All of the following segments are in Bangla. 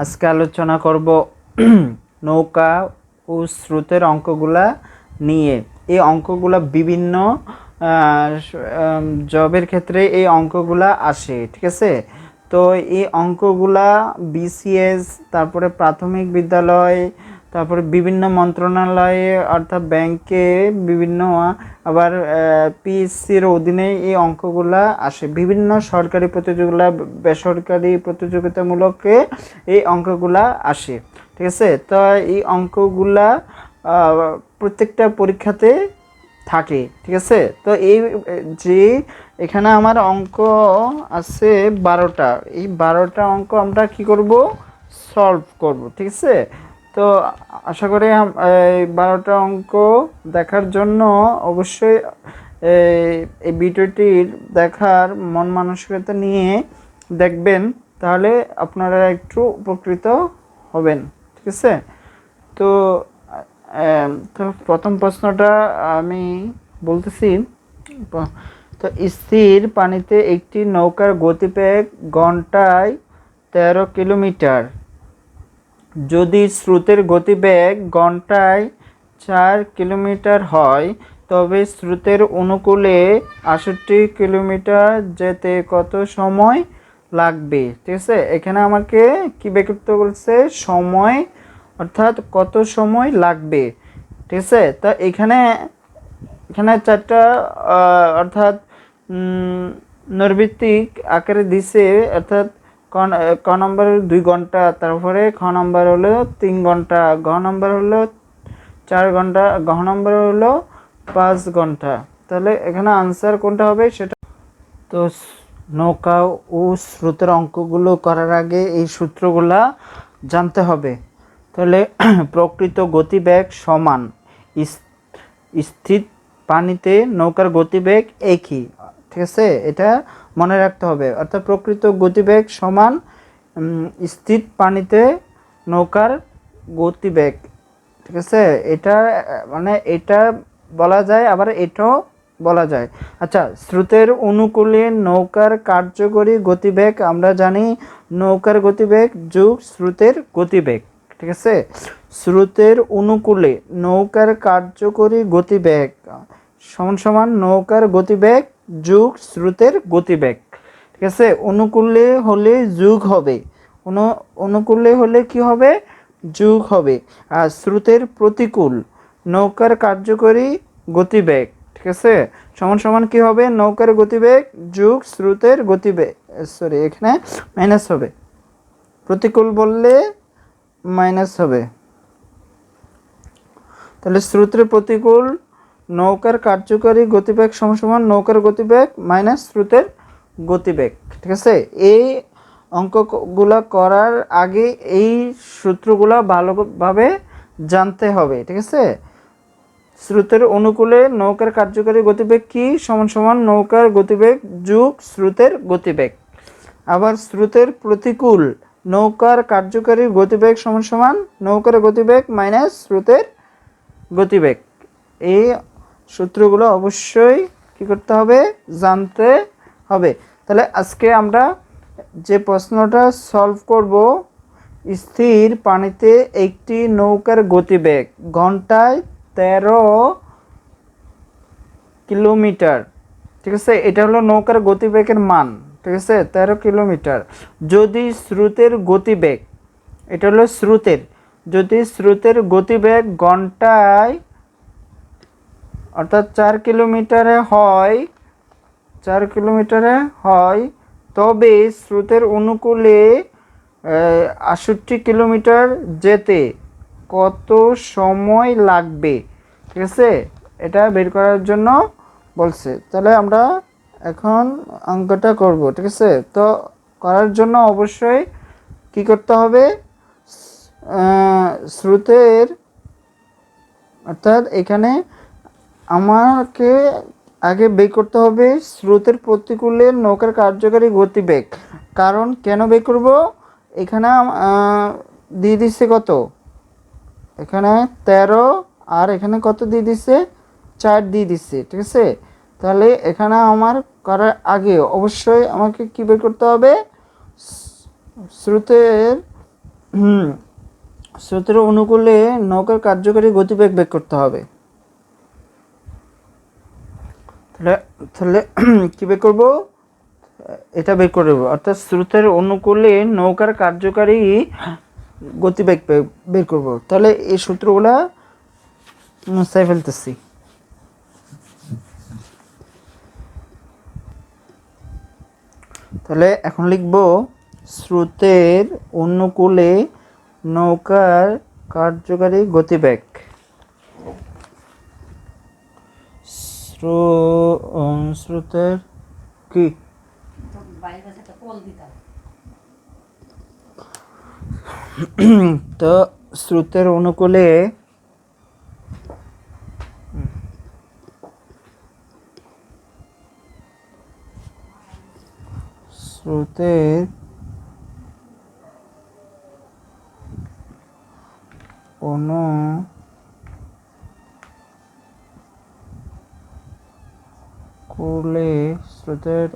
আজকে আলোচনা করব নৌকা ও স্রোতের অঙ্কগুলা নিয়ে। এই অঙ্কগুলা বিভিন্ন জবের ক্ষেত্রে এই অঙ্কগুলা আসে, ঠিক আছে। তো এই অঙ্কগুলা বিসিএস, তারপরে প্রাথমিক বিদ্যালয়, তারপরে বিভিন্ন মন্ত্রণালয়ে অর্থাৎ ব্যাংকে, বিভিন্ন আবার পিএসসির অধীনে এই অঙ্কগুলা আসে। বিভিন্ন সরকারি প্রতিযোগিতা, বেসরকারি প্রতিযোগিতামূলকে এই অঙ্কগুলা আসে, ঠিক আছে। তো এই অঙ্কগুলা প্রত্যেকটা পরীক্ষাতে থাকে, ঠিক আছে। তো এই যে এখানে আমার অঙ্ক আছে 12টা, এই 12টা অঙ্ক আমরা কি করব, সলভ করব, ঠিক আছে। তো আশা করি এই 12টা অঙ্ক দেখার জন্য অবশ্যই এই ভিডিওটির দেখার মন মানসিকতা নিয়ে দেখবেন, তাহলে আপনারা একটু উপকৃত হবেন, ঠিক আছে। তো তো প্রথম প্রশ্নটা আমি বলতেছি। তো স্থির পানিতে একটি নৌকার গতিবেগ ঘন্টায় 13 কিলোমিটার। যদি স্রোতের গতিবেগ ঘন্টায় 4 কিলোমিটার হয়, তবে স্রোতের অনুকূলে 68 কিলোমিটার যেতে কত সময় লাগবে, ঠিক আছে। এখানে আমাকে কি বের করতে বলছে, সময়, অর্থাৎ কত সময় লাগবে, ঠিক আছে। তা এখানে এখানে চারটা অর্থাৎ নৈর্ভিত্তিক আকারে দিছে, অর্থাৎ ক নম্বর 2 ঘন্টা, তারপরে খ নম্বর হলো 3 ঘন্টা, ঘ নম্বর হলো 4 ঘন্টা, ঘ নম্বর হলো 5 ঘন্টা। তাহলে এখানে আনসার কোনটা হবে সেটা। তো নৌকা ও স্রোতের অঙ্কগুলো করার আগে এই সূত্রগুলা জানতে হবে। তাহলে প্রকৃত গতিবেগ সমান স্থির পানিতে নৌকার গতিবেগ একই, ঠিক আছে। এটা মনে রাখতে হবে। অর্থাৎ প্রকৃত গতিবেগ সমান স্থির পানিতে নৌকার গতিবেগ, ঠিক আছে। এটা মানে এটা বলা যায়, আবার এটাও বলা যায়। আচ্ছা, স্রোতের অনুকূলে নৌকার কার্যকরী গতিবেগ আমরা জানি নৌকার গতিবেগ যোগ স্রোতের গতিবেগ, ঠিক আছে। স্রোতের অনুকূলে নৌকার কার্যকরী গতিবেগ সমান সমান নৌকার গতিবেগ যোগ স্রোতের গতিবেগ, ঠিক আছে। অনুকূলে হলে যোগ হবে, অনুকূলে হলে কি হবে, যোগ হবে। আর স্রোতের প্রতিকূল নৌকার কার্যকরী গতিবেগ, ঠিক আছে, সমান সমান কি হবে, নৌকার গতিবেগ যোগ স্রোতের গতিবেগ, সরি এখানে মাইনাস হবে, প্রতিকূল বললে মাইনাস হবে। তাহলে স্রোতের প্রতিকূল নৌকার কার্যকরী গতিবেগ সমান সমান নৌকার গতিবেগ মাইনাস স্রোতের গতিবেগ, ঠিক আছে। এই অঙ্কগুলা করার আগে এই সূত্রগুলা ভালোভাবে জানতে হবে, ঠিক আছে। স্রোতের অনুকূলে নৌকার কার্যকরী গতিবেগ কি, সমান সমান নৌকার গতিবেগ যোগ স্রোতের গতিবেগ। আবার স্রোতের প্রতিকূল নৌকার কার্যকরী গতিবেগ সমান সমান নৌকার গতিবেগ মাইনাস স্রোতের গতিবেগ। এই সূত্রগুলো অবশ্যই কি করতে হবে, জানতে হবে। তাহলে আজকে আমরা যে প্রশ্নটা সলভ করব, স্থির পানিতে একটি নৌকার গতিবেগ ঘন্টায় 13 কিলোমিটার, ঠিক আছে। এটা হলো নৌকার গতিবেগের মান, ঠিক আছে, 13 কিলোমিটার। যদি স্রোতের গতিবেগ, এটা হলো স্রোতের, যদি স্রোতের গতিবেগ ঘন্টায় অর্থাৎ 4 কিলোমিটারে হয়, 4 কিলোমিটারে হয়, তবে স্রোতের অনুকূলে 68 কিলোমিটার যেতে কত সময় লাগবে, ঠিক আছে। এটা বের করার জন্য বলছে। তাহলে আমরা এখন অঙ্কটা করব, ঠিক আছে। তো করার জন্য অবশ্যই কি করতে হবে, স্রোতের, অর্থাৎ এখানে আমাকে আগে বের করতে হবে স্রোতের প্রতিকূলে নৌকার কার্যকারী গতিবেগ। কারণ কেন বের করব, এখানে দিয়ে দিচ্ছে কত, এখানে 13, আর এখানে কত দিয়ে দিচ্ছে, 4 দিয়ে দিচ্ছে, ঠিক আছে। তাহলে এখানে আমার করার আগে অবশ্যই আমাকে কি বের করতে হবে, স্রোতের স্রোতের অনুকূলে নৌকার কার্যকারী গতিবেগ বের করতে হবে। তাহলে তাহলে কি বের করবো, এটা বের করে দেবো, অর্থাৎ স্রোতের অনুকূলে নৌকার কার্যকারী গতিবেগ বের করব। তাহলে এই সূত্রগুলা মুছাই ফেলতেছি। তাহলে এখন লিখব স্রোতের অনুকূলে নৌকার কার্যকারী গতিবেগ। স্রোতের কি তো স্রোতের অনুকূলে স্রোতের অনুকূলে স্রোতের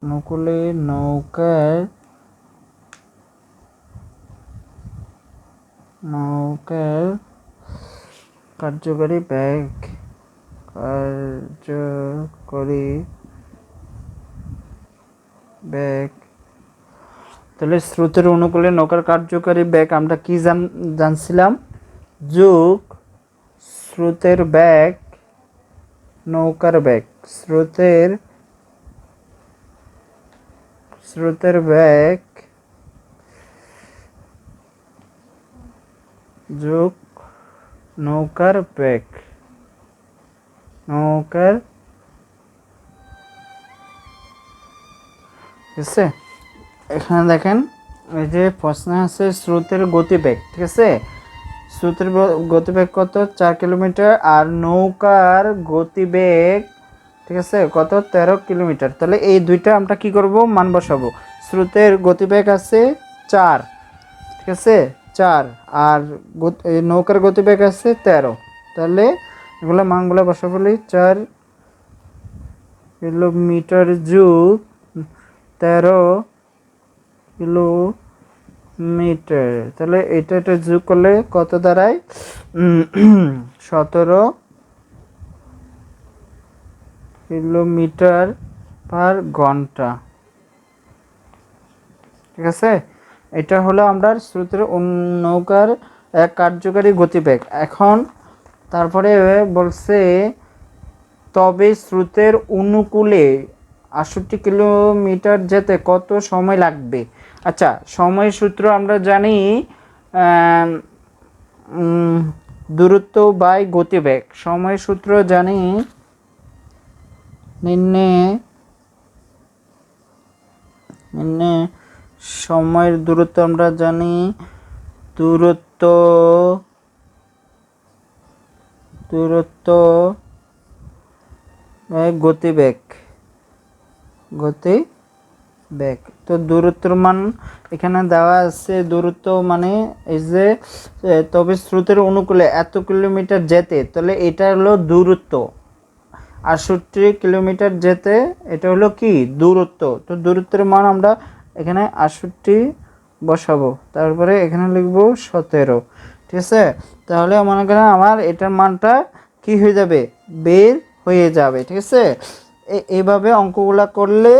অনুকূলে নৌকার কার্যকারী বেগ তাহলে স্রোতের অনুকূলে নৌকার কার্যকারী বেগ আমরা কি জানছিলাম, যোগ স্রোতের বেগ নৌকার বেগ, স্রোতের বেগ যোগ নৌকার বেগ, ঠিক আছে। এখানে দেখেন এই যে প্রশ্ন আছে স্রোতের গতিবেগ, ঠিক আছে। স্রোতের গতিবেগ কত, 4 কিলোমিটার, আর নৌকার গতিবেগ, ঠিক আছে, কত, 13 কিলোমিটার। তাহলে এই দুইটা আমরা কি করব, মান বসাবো। স্রোতের গতিবেগ আছে 4, ঠিক আছে, 4, আর নৌকার গতিবেগ আছে 13। তাহলে এগুলো মানগুলো বসাবো, 4 কিলোমিটার যোগ 13 কিলোমিটার। তাহলে এটা যোগ করলে কত দাঁড়ায়, 17 কিলোমিটার পার ঘন্টা, ঠিক আছে। এটা হলো আমরা স্রোতের নৌকার কার্যকারী গতিবেগ। এখন তারপরে বলছে তবে স্রোতের অনুকূলে 68 কিলোমিটার যেতে কত সময় লাগবে। আচ্ছা, সময় সূত্র আমরা জানি দূরত্ব বাই গতিবেগ। সময় সূত্র জানি, নিম্নে সময়ের দূরত্ব আমরা জানি, দূরত্ব গতিবেগ। তো দূরত্বের মান এখানে দেওয়া আছে, দূরত্ব মানে এই যে তবে স্রোতের অনুকূলে এত কিলোমিটার যেতে, তাহলে এটা হলো দূরত্ব। 68 কিলোমিটার যেতে, এটা হলো কি দূরত্ব। তো দূরত্বের মান আমরা এখানে 68 বসাবো, তারপরে এখানে লিখবো 17, ঠিক আছে। তাহলে মনে করেন আমার এটার মানটা কি হয়ে যাবে, বের হয়ে যাবে, ঠিক আছে। এইভাবে অঙ্কগুলা করলে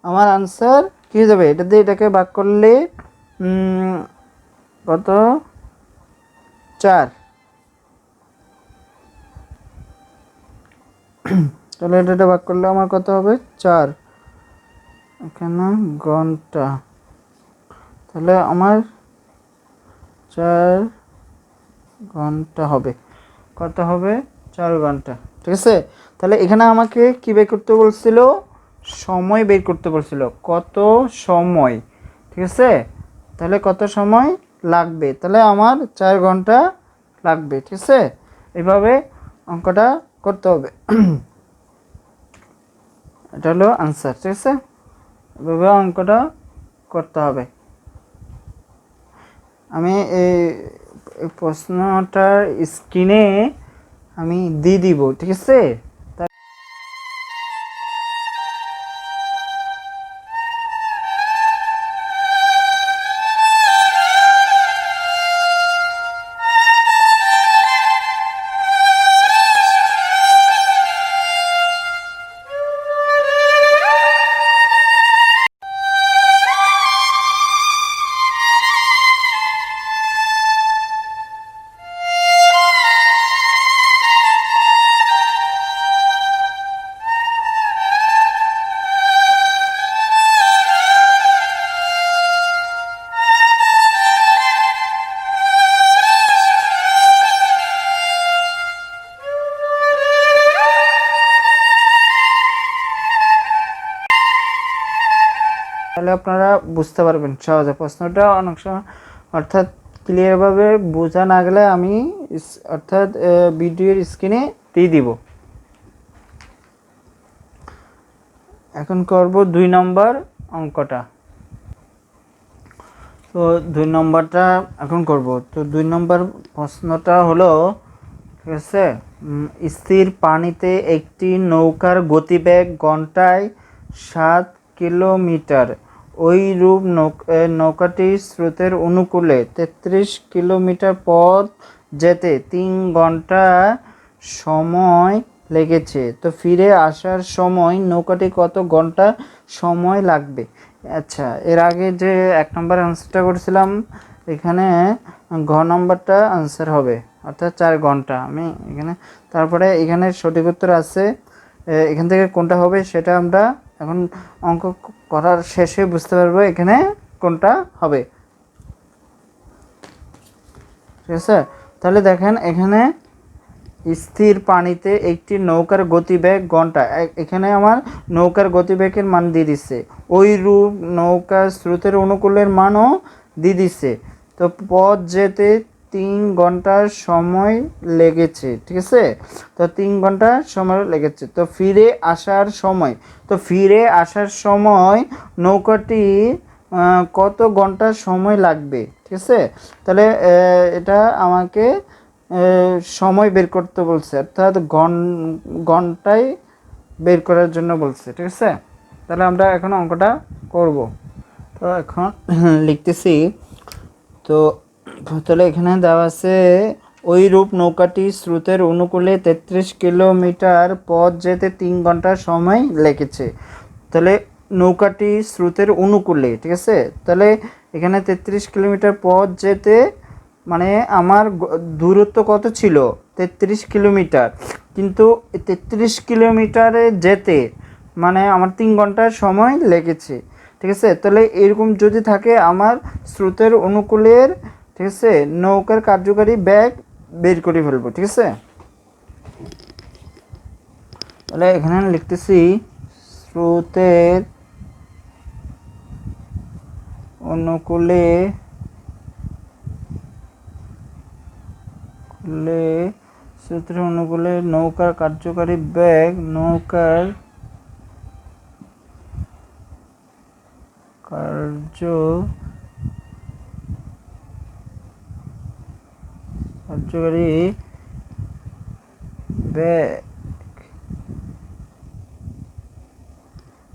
আমার আনসার কি হয়ে যাবে, এটা দিয়ে এটাকে ভাগ করলে কত, 4। তাহলে এটা ভাগ করলে আমার কত হবে, 4 এখানে ঘন্টা। তাহলে আমার 4 ঘন্টা হবে, কত হবে, 4 ঘন্টা, ঠিক আছে। তাহলে এখানে আমাকে কি বের করতে বলছিল, সময় বের করতে বলছিল, কত সময়, ঠিক আছে। তাহলে কত সময় লাগবে, তাহলে আমার 4 ঘন্টা লাগবে, ঠিক আছে। এইভাবে অঙ্কটা করতে হবে। এটা হলো আনসার, ঠিক আছে। এভাবে অঙ্কটা করতে হবে। আমি এই প্রশ্নটার স্ক্রিনে আমি দিয়ে দিব, ঠিক আছে। তাহলে আপনারা বুঝতে পারবেন সহজে। প্রশ্নটা অনেক সময় অর্থাৎ ক্লিয়ারভাবে বোঝা না গেলে আমি অর্থাৎ ভিডিওর স্ক্রিনে দিয়ে দিব। এখন করব 2 নম্বর অঙ্কটা। তো 2 নম্বরটা এখন করব। তো 2 নম্বর প্রশ্নটা হলো, ঠিক আছে, স্থির পানিতে একটি নৌকার গতিবেগ ঘন্টায় 7 কিলোমিটার। ওই রূপ নৌকাটি স্রোতের অনুকূলে 33 কিলোমিটার পথ যেতে 3 ঘন্টা সময় লেগেছে। তো ফিরে আসার সময় নৌকাটি কত ঘন্টা সময় লাগবে? আচ্ছা, এর আগে যে 1 নম্বর আনসারটা করেছিলাম, এখানে ঘ নম্বরটা আনসার হবে, অর্থাৎ 4 ঘন্টা। আমি এখানে তারপরে এখানে সঠিক উত্তর আছে, এখান থেকে কোনটা হবে সেটা আমরা এখন অঙ্ক করার শেষে বুঝতে পারবো এখানে কোনটা হবে, ঠিক আছে। তাহলে দেখেন এখানে স্থির পানিতে একটি নৌকার গতিবেগ ঘন্টা, এখানে আমার নৌকার গতিবেগের মান দিয়ে দিচ্ছে। ওই রূপ নৌকার স্রোতের অনুকূলের মানও দিয়ে দিচ্ছে। তো পথ যেতে 3 ঘন্টা সময় লেগেছে, ঠিক আছে। তো 3 ঘন্টা সময় লেগেছে। তো ফিরে আসার সময় নৌকাটি কত ঘন্টা সময় লাগবে, ঠিক আছে। তাহলে এটা আমাকে সময় বের করতে বলছে, অর্থাৎ ঘন্টায় বের করার জন্য বলছে, ঠিক আছে। তাহলে আমরা এখন অঙ্কটা করব। তো এখন লিখতেছি। তো তাহলে এখানে দেওয়া আছে, ওই রূপ নৌকাটি স্রোতের অনুকূলে 33 কিলোমিটার পথ যেতে 3 ঘন্টা সময় লেগেছে। তাহলে নৌকাটি স্রোতের অনুকূলে, ঠিক আছে। তাহলে এখানে 33 কিলোমিটার পথ যেতে মানে আমার দূরত্ব কত ছিল? 33 কিলোমিটার। কিন্তু 33 কিলোমিটারে যেতে মানে আমার 3 ঘন্টা সময় লেগেছে, ঠিক আছে। তাহলে এরকম যদি থাকে আমার স্রোতের অনুকূলের, ঠিক আছে, নৌকার কার্যকারী বেগ বের করে ফেলবো, ঠিক আছে। তাহলে এখানে লিখতেছি স্রোতের অনুকূলে স্রোতের অনুকূলে নৌকার কার্যকারী বেগ কার্যকারী বেগ,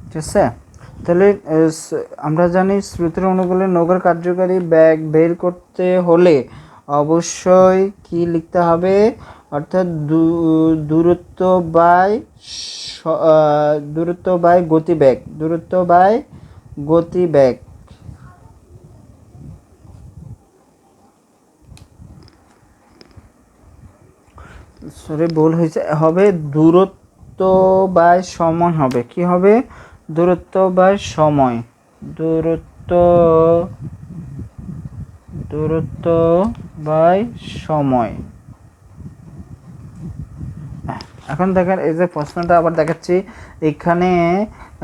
ঠিক আছে। তাহলে আমরা জানি স্রোতের অনুকূলে নৌকার কার্যকারী বেগ বের করতে হলে অবশ্যই কি লিখতে হবে? অর্থাৎ দূরত্ব বাই গতিবেগ, সরি ভুল হয়েছে, হবে দূরত্ব বাই সময় হবে। কি হবে? দূরত্ব বাই সময়। দূরত্ব বাই সময়। এখন দেখেন এই যে প্রশ্নটা আবার দেখাচ্ছি, এখানে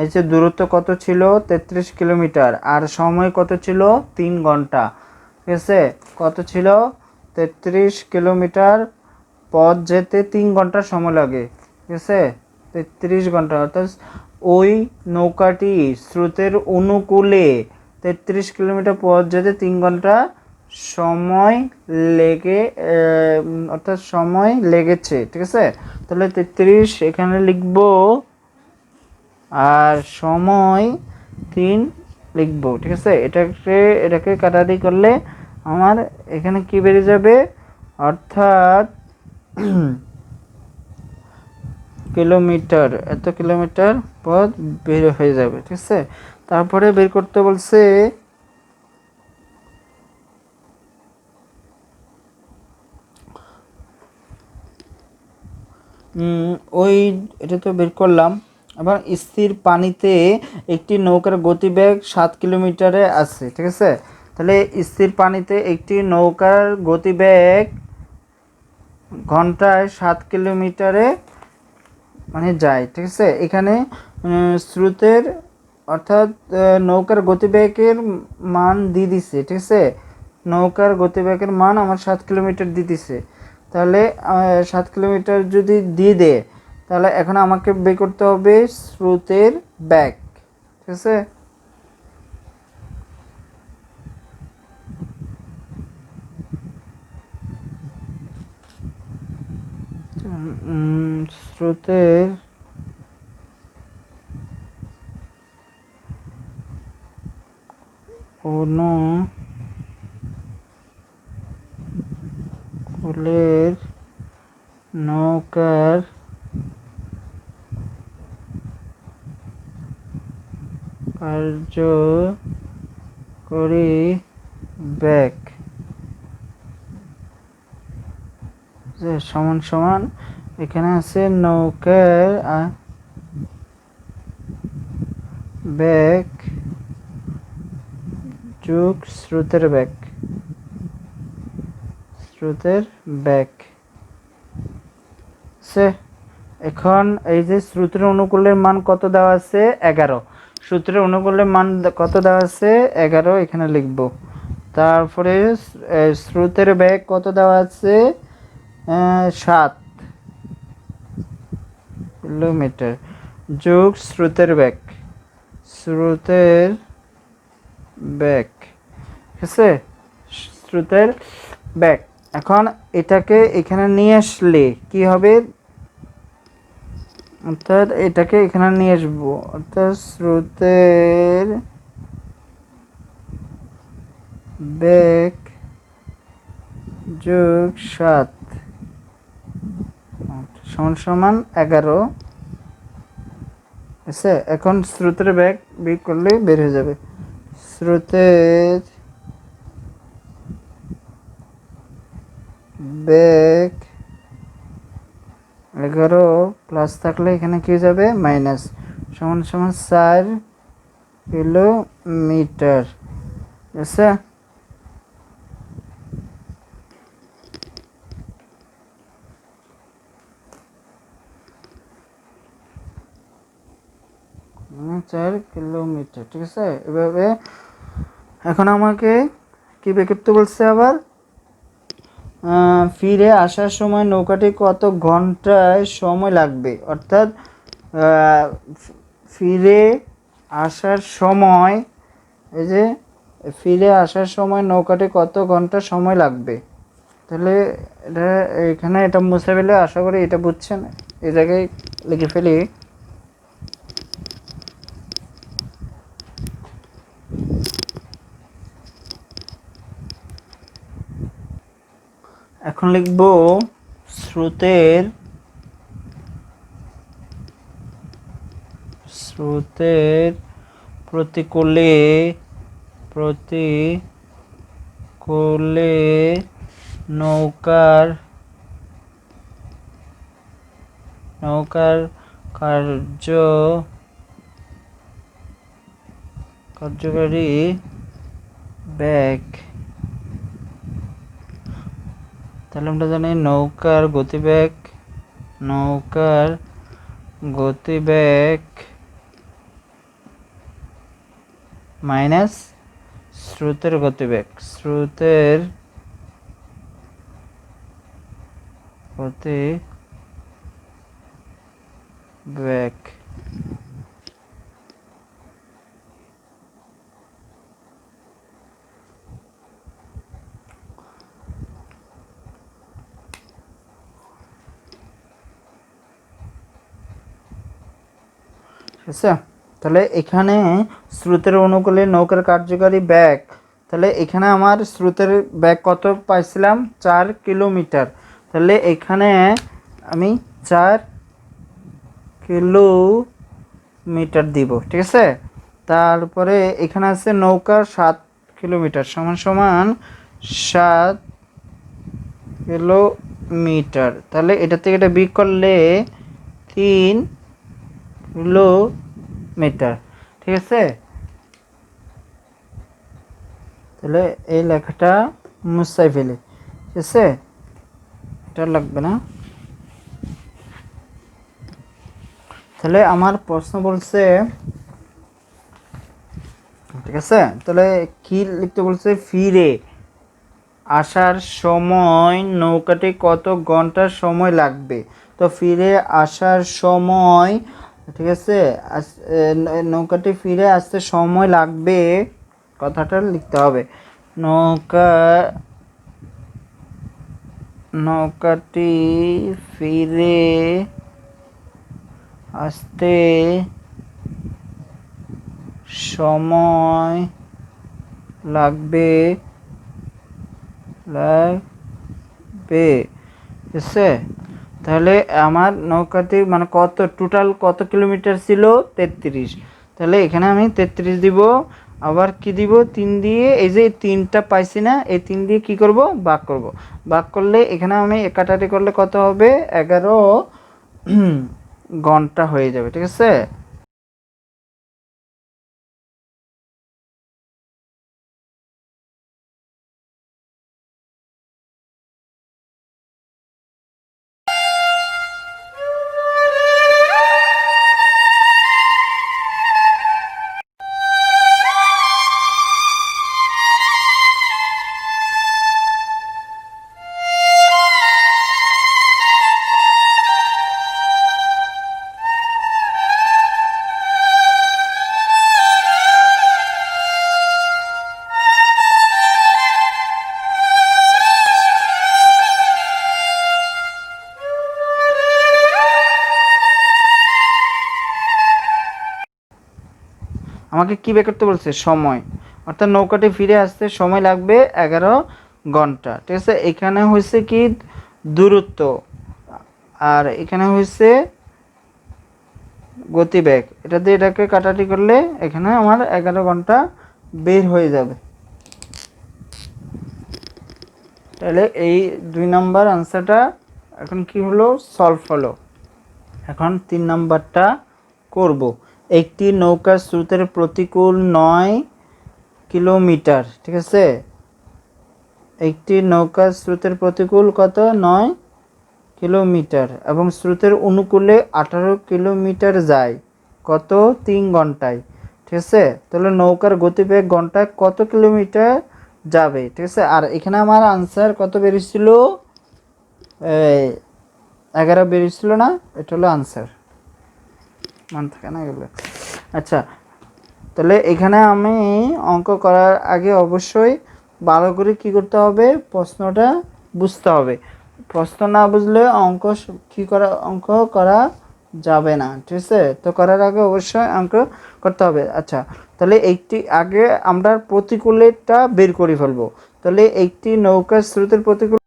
এই যে দূরত্ব কত ছিল? 33 কিলোমিটার। আর সময় কত ছিল? 3 ঘন্টা, ঠিক আছে। কত ছিল? 33 কিলোমিটার পথ যেতে 3 ঘন্টা সময় লাগে, ঠিক আছে। 33 ঘন্টা, অর্থাৎ ওই নৌকাটি স্রোতের অনুকূলে 33 কিলোমিটার পথ যেতে 3 ঘন্টা সময় লেগে অর্থাৎ সময় লেগেছে, ঠিক আছে। তাহলে 33 এখানে লিখব, আর সময় 3 লিখব, ঠিক আছে। এটাকে কাটাকাটি করলে আমার এখানে কি বেরিয়ে যাবে, অর্থাৎ কিলোমিটার, এত কিলোমিটার পথ বের হয়ে যাবে, ঠিক আছে। তারপরে বের করতে বলছে ওই, এটা তো বের করলাম। আবার স্থির পানিতে একটি নৌকার গতিবেগ 7 কিলোমিটারে আছে, ঠিক আছে। তাহলে স্থির পানিতে একটি নৌকার গতিবেগ ঘন্টায় 7 কিলোমিটারে মানে যায়, ঠিক আছে। এখানে স্রোতের অর্থাৎ নৌকার গতিবেগের মান দিয়ে দিছে, ঠিক আছে। নৌকার গতিবেগের মান আমার 7 কিলোমিটার দিয়ে দিছে। তাহলে 7 কিলোমিটার যদি দিয়ে দেয়, তাহলে এখন আমাকে বের করতে হবে স্রোতের বেগ, ঠিক আছে। স্রোতের অনুকূলের নৌকার কার্যকরী বেগ সমান সমান, এখানে আছে নৌকার বেগ যোগ স্রোতের বেগ, এখন এই যে স্রোতের অনুকূলের মান কত দেওয়া আছে, 11। স্রোতের অনুকূলের মান কত দেওয়া আছে, 11 এখানে লিখব। তারপরে স্রোতের বেগ কত দেওয়া আছে, 7 কিলোমিটার যোগ স্রোতের বেগ, ঠিক আছে, স্রোতের বেগ। এখন এটাকে এখানে নিয়ে আসলে কি হবে, অর্থাৎ এটাকে এখানে নিয়ে আসবো, অর্থাৎ স্রোতের বেগ যোগ 7 সমান সমান 11, আছে। এখন স্রোতের বেগ বের করলে বের হয়ে যাবে, স্রোতের বেগ 11 প্লাস থাকলে এখানে কি যাবে মাইনাস, সমান সমান 4 কিলোমিটার, আছে। চার কিলোমিটার, ঠিক আছে। এভাবে এখন আমাকে কি বের করতে বলছে, আবার ফিরে আসার সময় নৌকাটি কত ঘন্টায় সময় লাগবে, অর্থাৎ ফিরে আসার সময়, এই যে ফিরে আসার সময় নৌকাটি কত ঘন্টা সময় লাগবে। তাহলে এটা এখানে এটা মুছে ফেলে, আশা করি এটা বুঝছেন, এই জায়গায় লিখে ফেলি। এখন লিখব স্রোতের প্রতিকূলে নৌকার কার্যকারী বেগ। তাহলে আমরা জানি নৌকার গতিবেগ মাইনাস স্রোতের গতিবেগ, ঠিক আছে। তাহলে এখানে স্রোতের অনুকূলে নৌকার কার্যকারী বেগ, তাহলে এখানে আমার স্রোতের বেগ কত পাইছিলাম 4 কিলোমিটার। তাহলে এখানে আমি 4 কিলোমিটার দিব, ঠিক আছে। তারপরে এখানে আছে নৌকা 7 কিলোমিটার সমান সমান 7 কিলোমিটার। তাহলে এটা থেকে এটা বিয়োগ করলে 3 কিলোমিটার, ঠিক আছে। তাহলে এই লেখাটা মুছাই ফেলি, ঠিক আছে, এটা লাগবে না। তাহলে আমার প্রশ্ন বলছে, ঠিক আছে, তাহলে কি লিখতে বলছে, ফিরে আসার সময় নৌকাটি কত ঘন্টা সময় লাগবে। তো ফিরে আসার সময়, ঠিক আছে, নৌকাটি ফিরে আসতে সময় লাগবে, কথাটা লিখতে হবে। নৌকাটি ফিরে আসতে সময় লাগবে, ঠিক আছে। তাহলে আমার নৌকাটি মানে কত টোটাল কত কিলোমিটার ছিল, 33। তাহলে এখানে আমি 33 দিব, আবার কি দিব, 3 দিয়ে, এই যে 3টা পাইছি না, এই 3 দিয়ে কি করব, ভাগ করব। ভাগ করলে এখানে আমি কাটাকাটি করলে কত হবে, 11 ঘন্টা হয়ে যাবে, ঠিক আছে। আমাকে কি বের করতে বলছে, সময়, অর্থাৎ নৌকাটি ফিরে আসতে সময় লাগবে 11 ঘন্টা, ঠিক আছে। এখানে হয়েছে কি দূরত্ব, আর এখানে হয়েছে গতিবেগ, এটা দিয়ে এটাকে কাটাটি করলে এখানে আমার 11 ঘন্টা বের হয়ে যাবে। তাহলে এই 2 নম্বর আনসারটা এখন কি হলো, সলভ হলো। এখন 3 নম্বরটা করব। একটি নৌকার স্রোতের প্রতিকূল 9 কিলোমিটার, ঠিক আছে। একটি নৌকার স্রোতের প্রতিকূল কত, 9 কিলোমিটার, এবং স্রোতের অনুকূলে 18 কিলোমিটার যায় কত, 3 ঘন্টায়, ঠিক আছে। তাহলে নৌকার গতিবেগ ঘন্টায় কত কিলোমিটার যাবে, ঠিক আছে। আর এখানে আমার আনসার কত বেরিয়েছিল, 11 বেরিয়েছিল না, এটা হলো আনসার, মান থাকে না এগুলো। আচ্ছা, তাহলে এখানে আমি অঙ্ক করার আগে অবশ্যই ভালো করে কি করতে হবে, প্রশ্নটা বুঝতে হবে। প্রশ্ন না বুঝলে অঙ্ক করা যাবে না, ঠিক আছে। তো করার আগে অবশ্যই অঙ্ক করতে হবে। আচ্ছা, তাহলে একটি আগে আমরা প্রতিকূলটা বের করে ফেলবো। তাহলে একটি নৌকার স্রোতের প্রতিকূল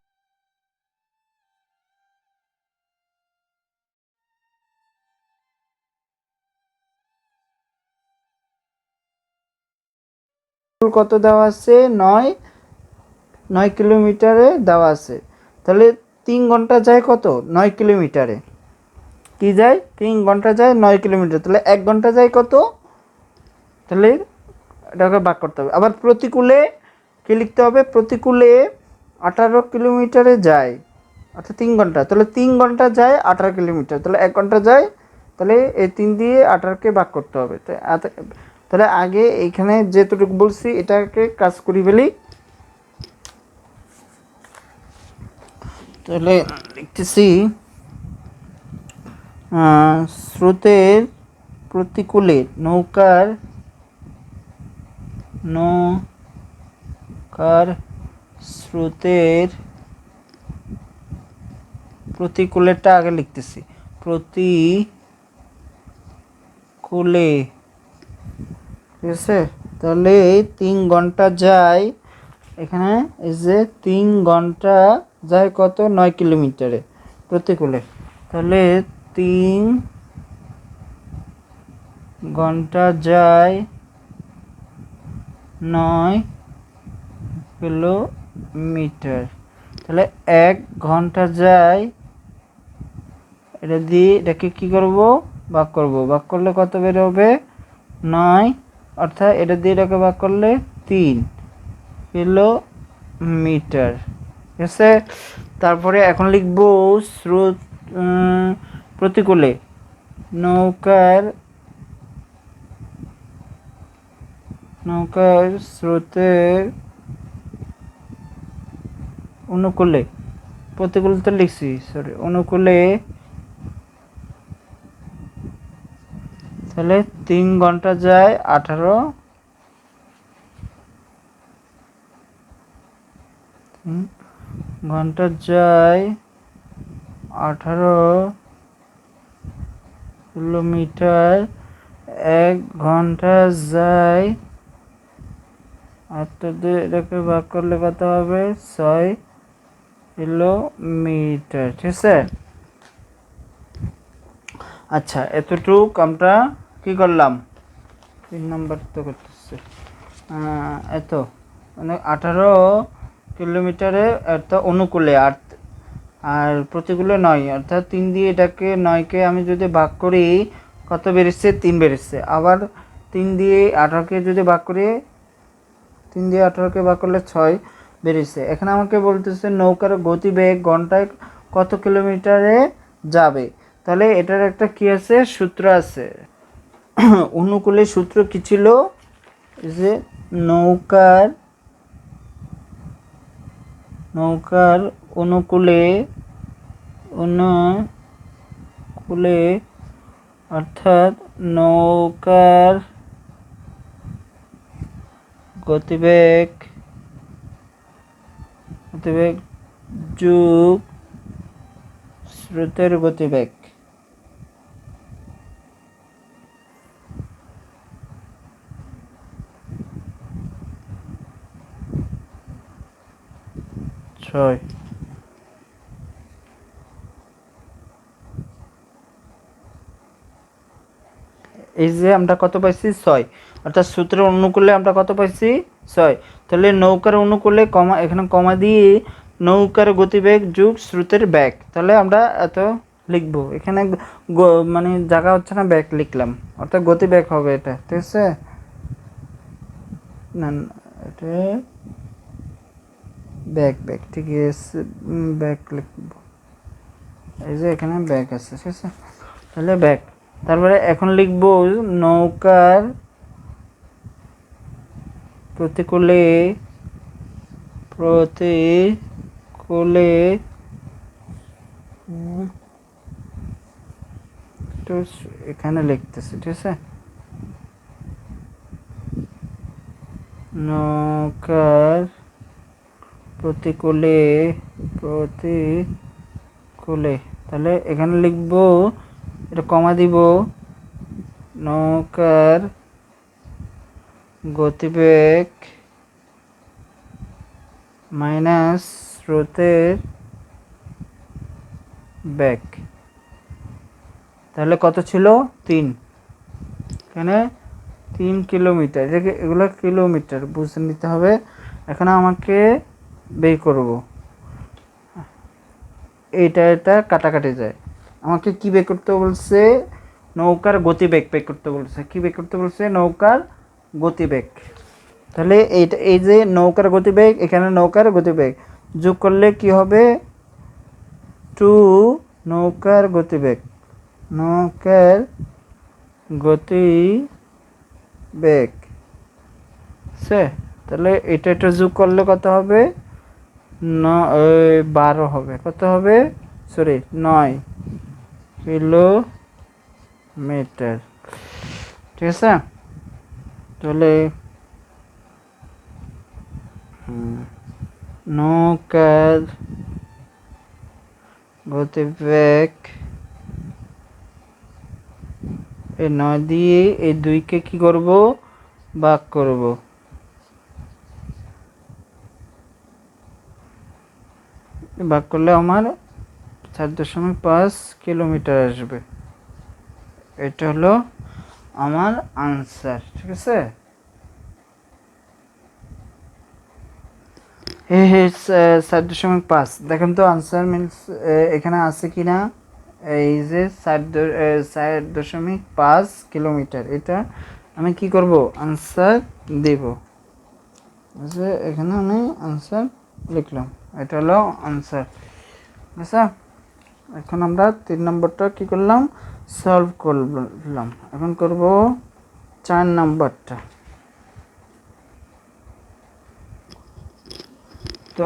কত দেওয়া আছে, 9 কিলোমিটারে দেওয়া আছে। তাহলে 3 ঘন্টা যায় কত, 9 কিলোমিটারে, কি যায়, 3 ঘন্টা যায় 9 কিলোমিটার, তাহলে 1 ঘন্টা যায় কত, তাহলে এটাকে ভাগ করতে হবে। আবার প্রতিকূলে কি লিখতে হবে, প্রতিকূলে 18 কিলোমিটারে যায়, অর্থাৎ 3 ঘন্টা, তাহলে 3 ঘন্টা যায় 18 কিলোমিটার, তাহলে 1 ঘন্টা যায়, তাহলে এই 3 দিয়ে 18কে ভাগ করতে হবে। তাহলে আগে এইখানে যেটুকু বলছি এটাকে কাজ করি ফেলি। তাহলে লিখতেছি, স্রোতের প্রতিকূলে নৌকার স্রোতের প্রতিকূলেরটা আগে লিখতেছি, প্রতিকূলে কুলে, ঠিক আছে। তাহলে 3 ঘন্টা যায় এখানে, এই যে 3 ঘন্টা যায় কত, 9 কিলোমিটারে প্রতিকূলে। তাহলে 3 ঘন্টা যায় 9 কিলোমিটার। তাহলে 1 ঘন্টা যায়, এটা দিয়ে এটাকে কি করব, ভাগ করব, ভাগ করলে কত বের হবে, 9, অর্থাৎ এটা দিয়ে এটাকে ভাগ করলে 3 কিলোমিটার, ঠিক আছে। তারপরে এখন লিখব স্রোত প্রতিকূলে, নৌকার স্রোতের অনুকূলে, প্রতিকূলে তো লিখছি, সরি, অনুকূলে। তাহলে 3 ঘন্টা যায় 18, 3 ঘন্টা যায় 18 কিলোমিটার, 1 ঘন্টা যায়, আর তো এটাকে ভাগ করলে কত হবে, 6 কিলোমিটার, ঠিক আছে। আচ্ছা, এতটুক আমরা কি করলাম, 3 নম্বর তো করতেছে, এত মানে 18 কিলোমিটারে এত অনুকূলে, আর প্রতিকূলে 9, অর্থাৎ 3 দিয়ে এটাকে 9কে আমি যদি ভাগ করি কত বেড়েছে, 3 বেড়েছে। আবার 3 দিয়ে 18কে যদি ভাগ করি, 3 দিয়ে 18কে ভাগ করলে 6 বেড়েছে। এখানে আমাকে বলতেছে নৌকার গতিবেগ ঘন্টায় কত কিলোমিটারে যাবে। তাহলে এটার একটা কি আছে, সূত্র আছে। অনুকূলে সূত্র কি ছিল, যে নৌকার অনুকূলে অর্থাৎ নৌকার গতিবেগ যোগ স্রোতের গতিবেগ, এই যে আমরা কত পাইছি, 6, অর্থাৎ সূত্রের অনুকূলে আমরা কত পাইছি, 6। তাহলে নৌকার অনুকূলে কমা, এখানে কমা দিয়ে নৌকার গতিবেগ যোগ স্রোতের বেগ, তাহলে আমরা এত লিখবো। এখানে মানে জায়গা হচ্ছে না, বেগ লিখলাম, অর্থাৎ গতিবেগ হবে এটা, ঠিক আছে। না এটা বেগ, ঠিক আছে, বেগ লিখবো, এই যে এখানে বেগ আছে, ঠিক আছে। তাহলে বেগ, তারপরে এখন লিখব নৌকার প্রতিকূলে এখানে লিখতেছি, ঠিক আছে। নৌকার প্রতিকূলে, তাহলে এখানে লিখব, এটা কমা দিব, নৌকার গতিবেগ মাইনাস স্রোতের বেগ, তাহলে কত ছিল, 3, এখানে 3 কিলোমিটার, এগুলো কিলোমিটার বুঝে নিতে হবে। এখন আমাকে বের করব, এটা কাটাকাটি যায়, আমাকে কি বের করতে বলছে, নৌকার গতিবেগ বের করতে বলছে। কি বের করতে বলছে, নৌকার গতিবেগ। তাহলে এইটা, এই যে নৌকার গতিবেগ, এখানে নৌকার গতিবেগ যোগ করলে কি হবে, 2 নৌকার গতিবেগ সে, তাহলে এটা যোগ করলে কত হবে, 12 হবে, কত হবে, সরি 9 কিলোমিটার, ঠিক আছে। তাহলে নৌকার গতিবেগ এই 9 দিয়ে এই 2-কে কি করব, ভাগ করব। ভাগ করলে আমার 4.5 কিলোমিটার আসবে। এটা হলো আমার আনসার, ঠিক আছে। হে 4.5 দেখেন তো আনসার মিনস এখানে আছে কি না। এই যে 4.5 কিলোমিটার, এটা আমি কি করব, আনসার দেব। যে এখানে আমি আনসার লিখলাম, এটা হলো আনসার। আচ্ছা, এখন আমরা 3 নম্বরটা কি করলাম, সলভ করলাম। এখন করব 4 নম্বরটা। তো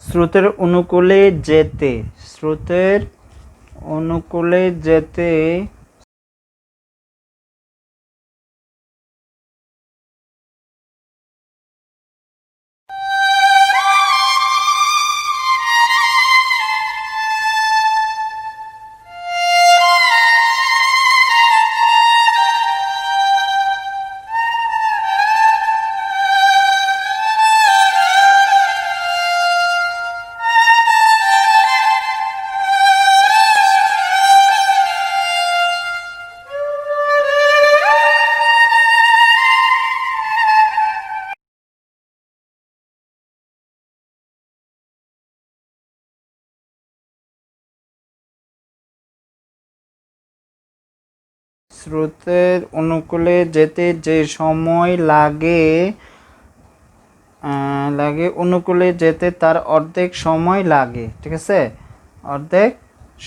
স্রোতের অনুকূলে যেতে, স্রোতের অনুকূলে যেতে স্রোতের অনুকূলে যেতে যে সময় লাগে, অনুকূলে যেতে তার অর্ধেক সময় লাগে, ঠিক আছে, অর্ধেক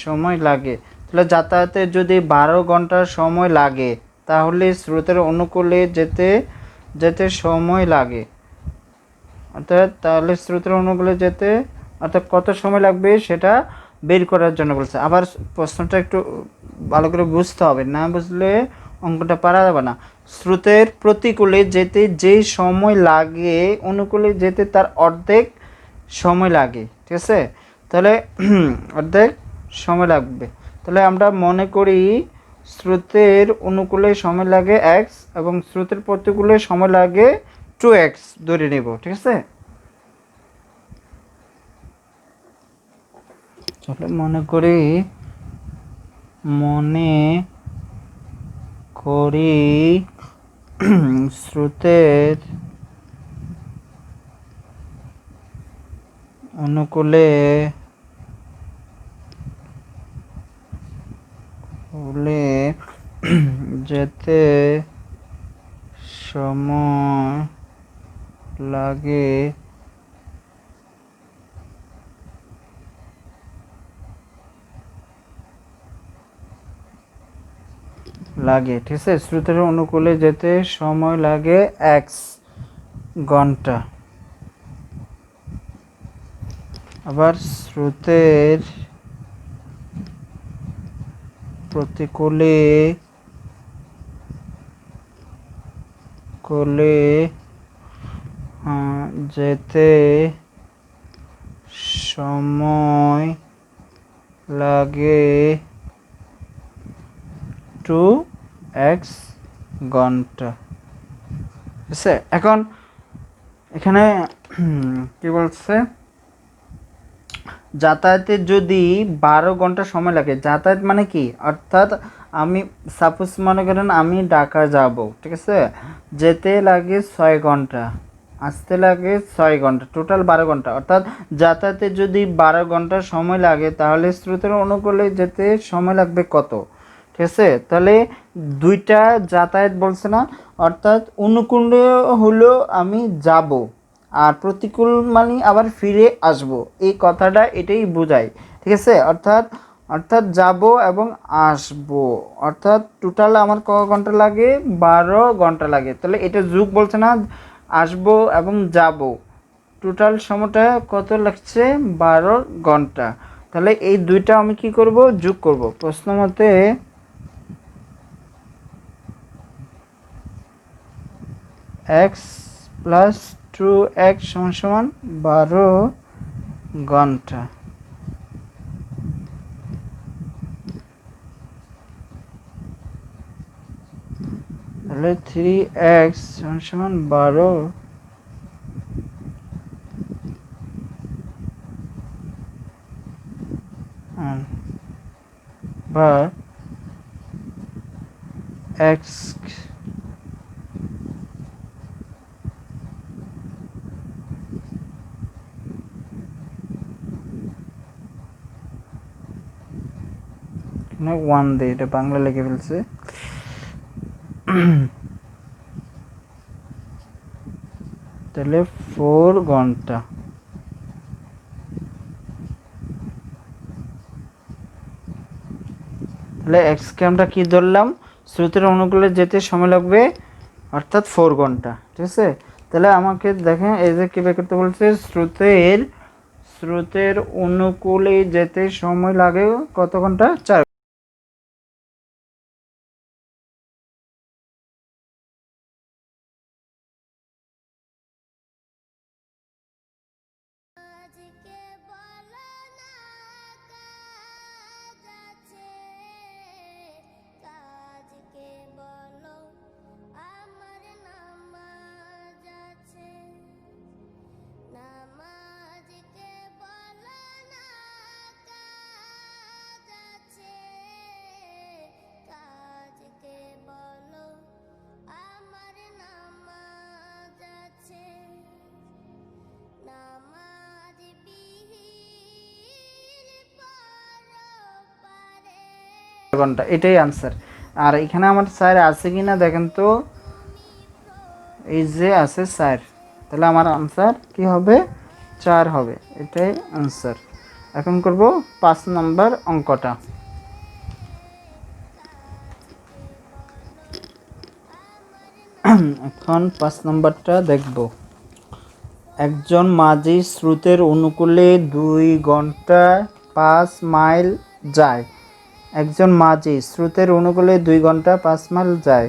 সময় লাগে। তাহলে যাতায়াতে যদি 12 ঘন্টা সময় লাগে, তাহলে স্রোতের অনুকূলে যেতে যেতে সময় লাগে, অর্থাৎ তাহলে স্রোতের অনুকূলে যেতে অর্থাৎ কত সময় লাগবে সেটা বের করার জন্য বলছে। আবার প্রশ্নটা একটু ভালো করে বুঝতে হবে, না বুঝলে অঙ্কটা পারা যাবে না। স্রোতের প্রতিকূলে যেতে যে সময় লাগে, অনুকূলে যেতে তার অর্ধেক সময় লাগে, ঠিক আছে। তাহলে অর্ধেক সময় লাগবে। তাহলে আমরা মনে করি স্রোতের অনুকূলে সময় লাগে এক্স এবং স্রোতের প্রতিকূলে সময় লাগে 2x ধরে নেব, ঠিক আছে। চলো মনে করি স্রোতের অনুকূলে যেতে সময় লাগে ঠিক আছে। স্রোতের অনুকূলে যেতে সময় লাগে x ঘন্টা। আবার স্রোতের প্রতিকূলে যেতে সময় লাগে 2x ঘন্টা, ঠিক আছে। এখন এখানে কি বলছে, যাতায়াতে যদি 12 ঘন্টা সময় লাগে, যাতায়াত মানে কি, অর্থাৎ আমি সাপোজ মনে করেন আমি ঢাকা যাব, ঠিক আছে, যেতে লাগে 6 ঘন্টা, আসতে লাগে 6 ঘন্টা, টোটাল 12 ঘন্টা। অর্থাৎ যাতায়াতে যদি 12 ঘন্টা সময় লাগে, তাহলে স্রোতের অনুকূলে যেতে সময় লাগবে কত, ঠিক আছে। তাহলে দুইটা যাতায়াত বলছে না, অর্থাৎ অনুকূলে হলো আমি যাব, আর প্রতিকূল মানে আবার ফিরে আসব, এই কথাটা এটাই বোঝায়, ঠিক আছে। অর্থাৎ যাব এবং আসব, অর্থাৎ টোটাল আমার ক ঘন্টা লাগে, 12 ঘন্টা লাগে। তাহলে এটা যুগ বলছে না, আসব এবং যাব, টোটাল সময়টা কত লাগছে, 12 ঘন্টা। তাহলে এই দুইটা আমি কি করব, যোগ করব। প্রশ্ন মতে এক্স প্লাস 2x সমান 12 ঘন্টা। তাহলে 3x সমান 12 বা x না 1 দিয়ে এটা বাংলা লিখে ফেলছে। তাহলে 4 ঘন্টা। তাহলে x কে আমরা কি ধরলাম, স্রোতের অনুকূলে যেতে সময় লাগবে অর্থাৎ 4 ঘন্টা, ঠিক আছে। তাহলে আমাকে দেখেন এই যে কি বের করতে বলছে, স্রোতের অনুকূলে যেতে সময় লাগে কত ঘন্টা, 4। ঘন্টা, এটাই আনসার। আর এখানে আমার স্যার আছে কিনা দেখেন তো, এই যে আছে স্যার, তাহলে আমার আনসার কি হবে, 4 হবে, এটাই আনসার। এখন করব 5 নম্বর অঙ্কটা। এখন 5 নম্বরটা দেখব। একজন মাঝি স্রোতের অনুকূলে 2 ঘন্টা 5 মাইল যায়। একজন মাঝি স্রোতের অনুকূলে 2 ঘন্টা 5 মাইল যায়,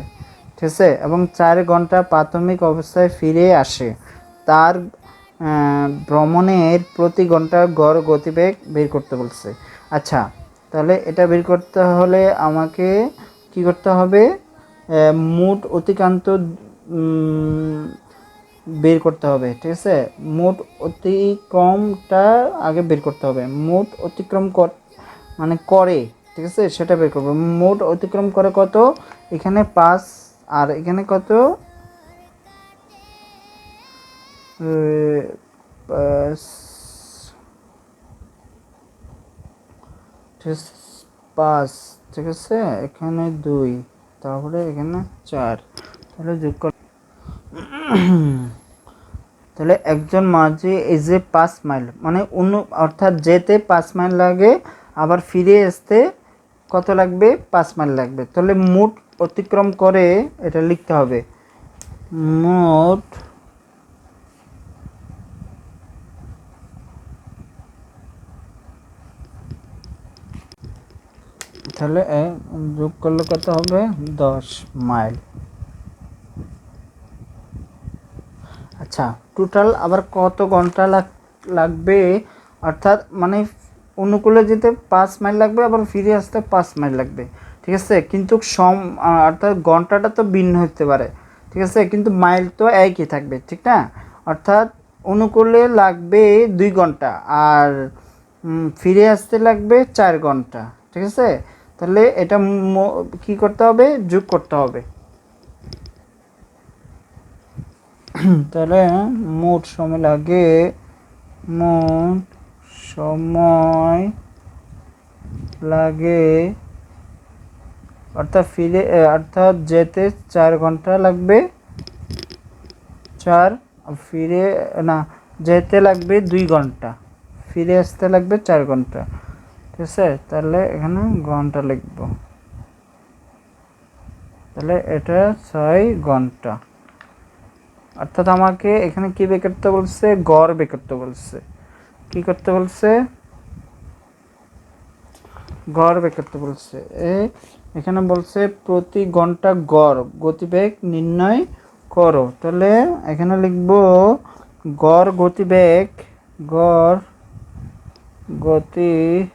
ঠিক আছে, এবং 4 ঘন্টা প্রাথমিক অবস্থায় ফিরে আসে। তার ভ্রমণের প্রতি ঘন্টা গড় গতিবেগ বের করতে বলছে। আচ্ছা, তাহলে এটা বের করতে হলে আমাকে কি করতে হবে, মোট অতিক্রান্ত বের করতে হবে, ঠিক আছে। মোট অতিক্রমটা আগে বের করতে হবে, মোট অতিক্রম মানে করে, ঠিক আছে, সেটা বের করবো। মোট অতিক্রম করে কত, এখানে 5 আর এখানে কত, 5, ঠিক আছে, এখানে 2, তারপরে এখানে 4, তাহলে যোগ কর। তাহলে একজন মাঝি এই যে 5 মাইল মানে অর্থাৎ যেতে 5 মাইল লাগে, আবার ফিরে আসতে কত লাগবে, 5 মাইল লাগবে। তাহলে মোট অতিক্রম করে এটা লিখতে হবে, মোট তাহলে যোগ করলে কত হবে, 10 মাইল। আচ্ছা, টোটাল আবার কত ঘন্টা লাগবে, অর্থাৎ মানে অনুকূলে যেতে 5 মাইল লাগবে, আবার ফিরে আসতে 5 মাইল লাগবে, ঠিক আছে। কিন্তু অর্থাৎ ঘন্টাটা তো ভিন্ন হতে পারে, ঠিক আছে, কিন্তু মাইল তো একই থাকবে, ঠিক না। অর্থাৎ অনুকূলে লাগবে 2 ঘন্টা আর ফিরে আসতে লাগবে 4 ঘন্টা, ঠিক আছে। তাহলে এটা কি করতে হবে, যোগ করতে হবে। তাহলে মোট সময় লাগে, মোট সময় লাগে অর্থাৎ যেতে 4 ঘন্টা লাগবে, 4, ফিরে না, যেতে লাগবে 2 ঘন্টা, ফিরে আসতে লাগবে 4 ঘন্টা, ঠিক আছে। তাহলে এখানে ঘন্টা লিখব, তাহলে এটা 6 ঘন্টা। অর্থাৎ আমাকে এখানে কি বের করতে বলছে, গড় বের করতে বলছে। কি করতে বলছে, গড় বের করতে বলছে। এখানে বলছে প্রতি ঘন্টা গড় গতিবেগ নির্ণয় করো। তাহলে এখানে লিখব গড় গতিবেগ, গড় গতিবেগ,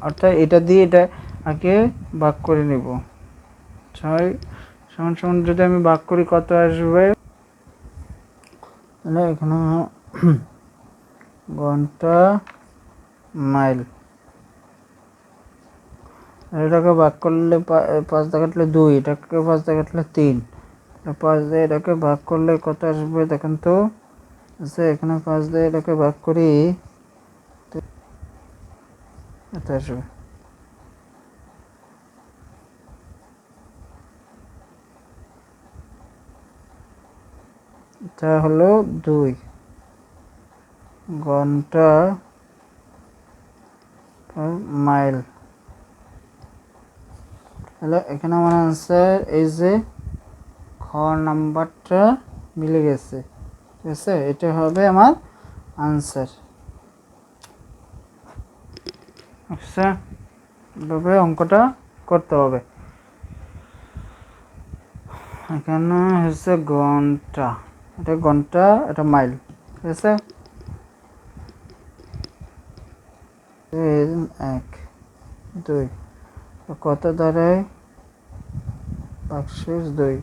অর্থাৎ এটা দিয়ে এটা আগে ভাগ করে নিব। 6 সমান সমান যদি আমি ভাগ করি কত আসবে, তাহলে এখানে ঘন্টা মাইল, এটাকে ভাগ করলে 5 দিয়ে কাটলে 2, এটাকে 5 দিয়ে কাটলে 3, 5 দিয়ে এটাকে ভাগ করলে কত আসবে দেখেন তো। আচ্ছা এখানে 5 দিয়ে এটাকে ভাগ করি, এত আসবে। এটা হলো 2 ঘন্টা মাইল। তাহলে এখানে আমার আনসার এই যে খ নাম্বারটা মিলে গেছে, ঠিক আছে, এটা হবে আমার আনসার। আচ্ছা এভাবে অঙ্কটা করতে হবে। এখানে হচ্ছে ঘন্টা, এটা ঘন্টা, এটা মাইল, ঠিক আছে। 1 2 কত দাঁড়ায় 5/2,